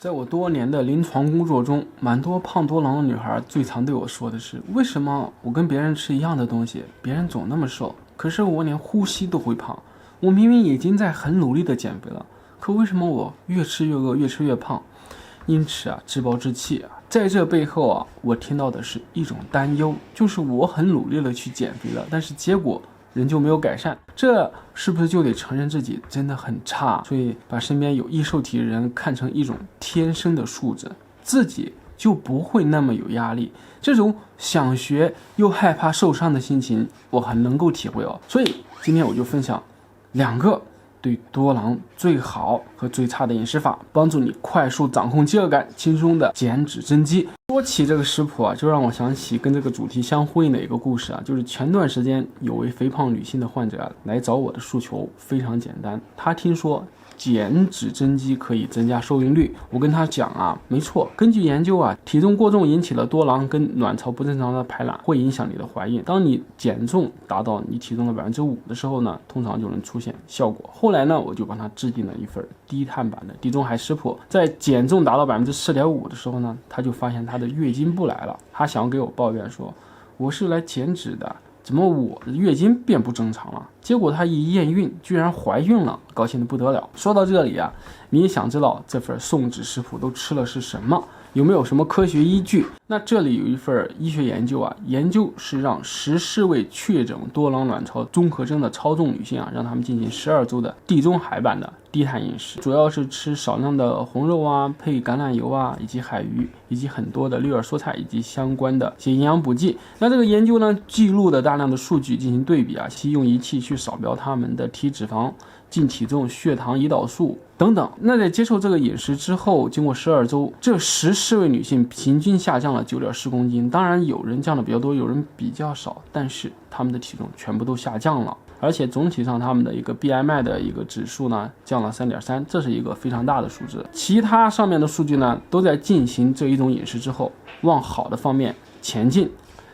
在我多年的临床工作中，蛮多胖多囊的女孩最常对我说的是：为什么我跟别人吃一样的东西，别人总那么瘦，可是我连呼吸都会胖？我明明已经在很努力的减肥了，可为什么我越吃越饿，越吃越胖？因此自暴自弃在这背后我听到的是一种担忧，就是我很努力的去减肥了，但是结果人就没有改善，这是不是就得承认自己真的很差？所以把身边有易瘦体的人看成一种天生的素质，自己就不会那么有压力。这种想学又害怕受伤的心情，我很能够体会所以今天我就分享2个对多囊最好和最差的饮食法，帮助你快速掌控饥饿感，轻松的减脂增肌。说起这个食谱就让我想起跟这个主题相呼应的一个故事就是前段时间有位肥胖女性的患者来找我的诉求非常简单，她听说减脂增肌可以增加受孕率。我跟她讲没错，根据研究体重过重引起了多囊跟卵巢不正常的排卵，会影响你的怀孕。当你减重达到你体重的 5% 的时候呢，通常就能出现效果。后来呢，我就帮她制定了一份低碳版的地中海食谱，在减重达到 4.5% 的时候呢，她就发现她的月经不来了。她想给我抱怨说，我是来减脂的，怎么我的月经变不正常了？结果她一验孕居然怀孕了，高兴得不得了。说到这里你也想知道这份送脂食谱都吃了是什么，有没有什么科学依据？那这里有一份医学研究研究是让14位确诊多囊卵巢综合征的超重女性让他们进行12周的地中海版的低碳饮食，主要是吃少量的红肉配橄榄油以及海鱼，以及很多的绿叶蔬菜以及相关的一些营养补剂。那这个研究呢，记录了大量的数据进行对比用仪器去扫描他们的体脂肪、净体重、血糖、胰岛素等等。那在接受这个饮食之后，经过12周，这14位女性平均下降了 9.4 公斤。当然有人降的比较多，有人比较少，但是他们的体重全部都下降了，而且总体上他们的一个 BMI 的一个指数呢降了 3.3， 这是一个非常大的数字。其他上面的数据呢都在进行这一种饮食之后往好的方面前进。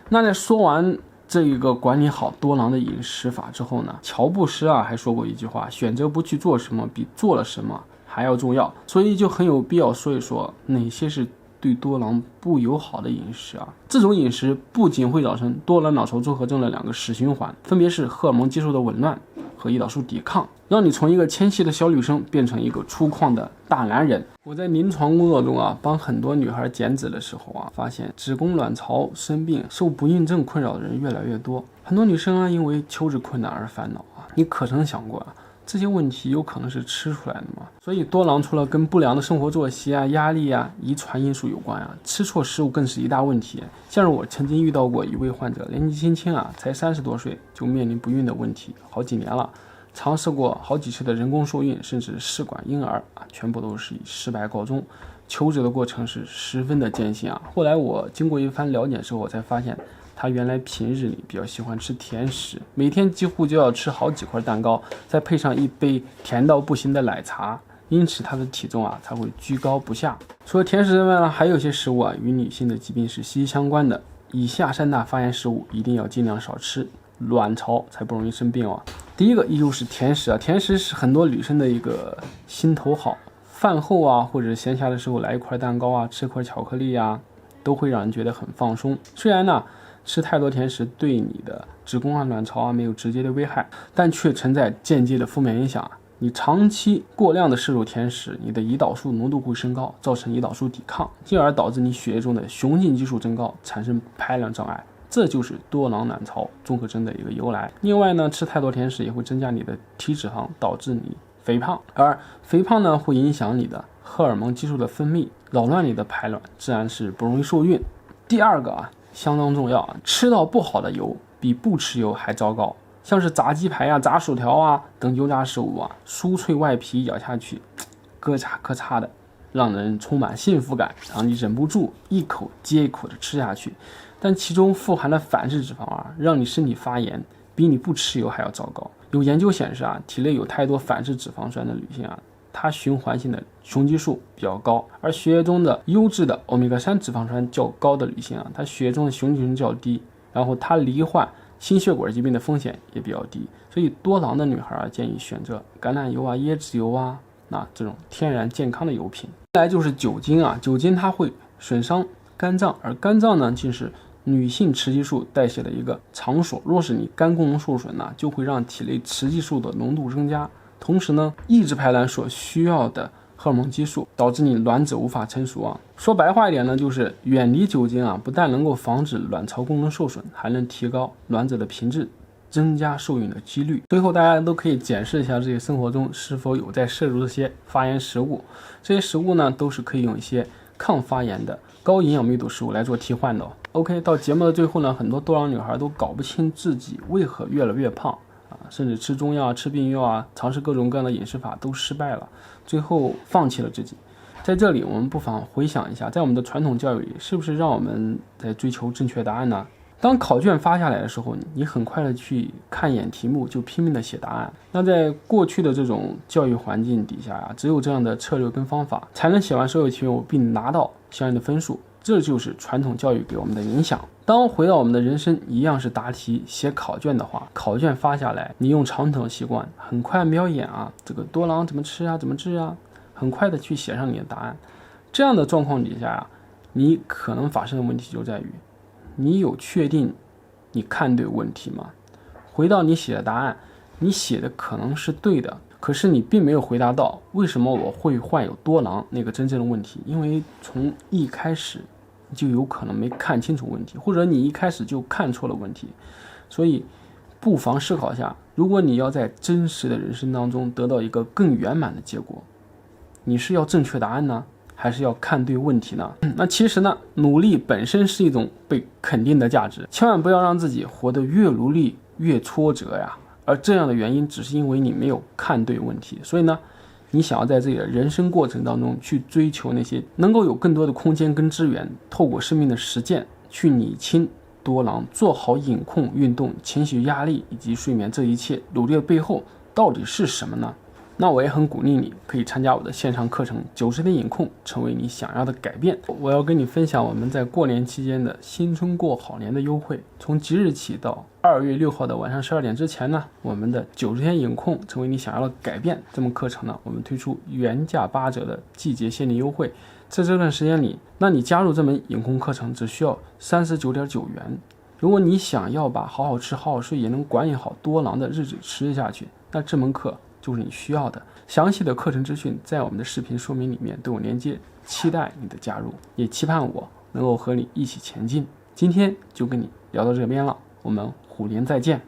那在说完这一个管理好多囊的饮食法之后呢，乔布斯还说过一句话，选择不去做什么比做了什么还要重要。所以就很有必要说一说哪些是对多囊不友好的饮食这种饮食不仅会造成多囊卵巢综合征的2个死循环，分别是荷尔蒙激素的紊乱和胰岛素抵抗，让你从一个纤细的小女生变成一个粗犷的大男人。我在临床工作中帮很多女孩减脂的时候发现子宫卵巢生病、受不孕症困扰的人越来越多。很多女生因为求子困难而烦恼你可曾想过这些问题有可能是吃出来的吗？所以多囊除了跟不良的生活作息压力遗传因素有关吃错食物更是一大问题。像是我曾经遇到过一位患者，年纪轻轻才30多岁就面临不孕的问题，好几年了，尝试过好几次的人工受孕，甚至试管婴儿全部都是以失败告终。求子的过程是十分的艰辛后来我经过一番了解之后，才发现他原来平日里比较喜欢吃甜食，每天几乎就要吃好几块蛋糕，再配上一杯甜到不行的奶茶，因此他的体重才会居高不下。除了甜食之外呢，还有些食物与女性的疾病是息息相关的。以下3大发炎食物一定要尽量少吃，卵巢才不容易生病第一个依旧是甜食甜食是很多女生的一个心头好，饭后或者闲暇的时候来一块蛋糕吃块巧克力都会让人觉得很放松。虽然呢吃太多甜食对你的子宫卵巢没有直接的危害，但却存在间接的负面影响你长期过量的摄入甜食，你的胰岛素浓度会升高，造成胰岛素抵抗，进而导致你血液中的雄性激素增高，产生排卵障碍。这就是多囊卵巢综合征的一个由来。另外呢，吃太多甜食也会增加你的体脂肪，导致你肥胖，而肥胖呢会影响你的荷尔蒙激素的分泌，扰乱你的排卵，自然是不容易受孕。第二个相当重要吃到不好的油比不吃油还糟糕。像是炸鸡排炸薯条等油炸食物酥脆外皮咬下去咯嚓咯嚓的，让人充满幸福感，让你忍不住一口接一口的吃下去。但其中富含的反式脂肪让你身体发炎，比你不吃油还要糟糕。有研究显示体内有太多反式脂肪酸的女性它循环性的雄激素比较高，而血液中的优质的欧米伽3脂肪酸较高的女性它血液中的雄激素较低，然后它罹患心血管疾病的风险也比较低。所以多囊的女孩建议选择橄榄油椰子油那这种天然健康的油品。再来就是酒精啊，酒精它会损伤肝脏，而肝脏呢就是女性雌激素代谢的一个场所。若是你肝功能受损呢，就会让体内雌激素的浓度增加，同时呢抑制排卵所需要的荷尔蒙激素，导致你卵子无法成熟啊。说白话一点呢，就是远离酒精啊，不但能够防止卵巢功能受损，还能提高卵子的品质，增加受孕的几率。最后大家都可以检视一下自己生活中是否有在摄入这些发炎食物，这些食物呢都是可以用一些抗发炎的高营养密度食物来做替换的。OK， 到节目的最后呢，很多多囊女孩都搞不清自己为何越来越胖啊，甚至吃中药、吃避孕药啊，尝试各种各样的饮食法都失败了，最后放弃了自己。在这里我们不妨回想一下，在我们的传统教育里，是不是让我们在追求正确答案呢？当考卷发下来的时候，你很快的去看一眼题目，就拼命的写答案。那在过去的这种教育环境底下呀，只有这样的策略跟方法，才能写完所有题目并拿到相应的分数。这就是传统教育给我们的影响。当回到我们的人生一样是答题写考卷的话，考卷发下来，你用传统的习惯很快瞄一眼啊，这个多囊怎么吃啊，怎么治啊，很快的去写上你的答案。这样的状况底下啊，你可能发生的问题就在于，你有确定你看对问题吗？回到你写的答案，你写的可能是对的，可是你并没有回答到为什么我会患有多囊那个真正的问题，因为从一开始就有可能没看清楚问题，或者你一开始就看错了问题。所以不妨思考一下，如果你要在真实的人生当中得到一个更圆满的结果，你是要正确答案呢，还是要看对问题呢？那其实呢，努力本身是一种被肯定的价值，千万不要让自己活得越努力越挫折呀。而这样的原因只是因为你没有看对问题。所以呢，你想要在自己的人生过程当中去追求那些能够有更多的空间跟资源，透过生命的实践去理清多囊，做好饮控、运动、情绪压力以及睡眠，这一切努力的背后到底是什么呢？那我也很鼓励你可以参加我的线上课程90天饮控，成为你想要的改变。我要跟你分享我们在过年期间的新春过好年的优惠，从即日起到2月6号的晚上12点之前呢，我们的90天饮控成为你想要的改变这门课程呢，我们推出原价8折的季节限定优惠。在这段时间里，那你加入这门饮控课程只需要39.9元。如果你想要把好好吃好好睡也能管理好多囊的日子持续下去，那这门课就是你需要的。详细的课程资讯在我们的视频说明里面都有连接，期待你的加入，也期盼我能够和你一起前进。今天就跟你聊到这边了，我们虎年再见。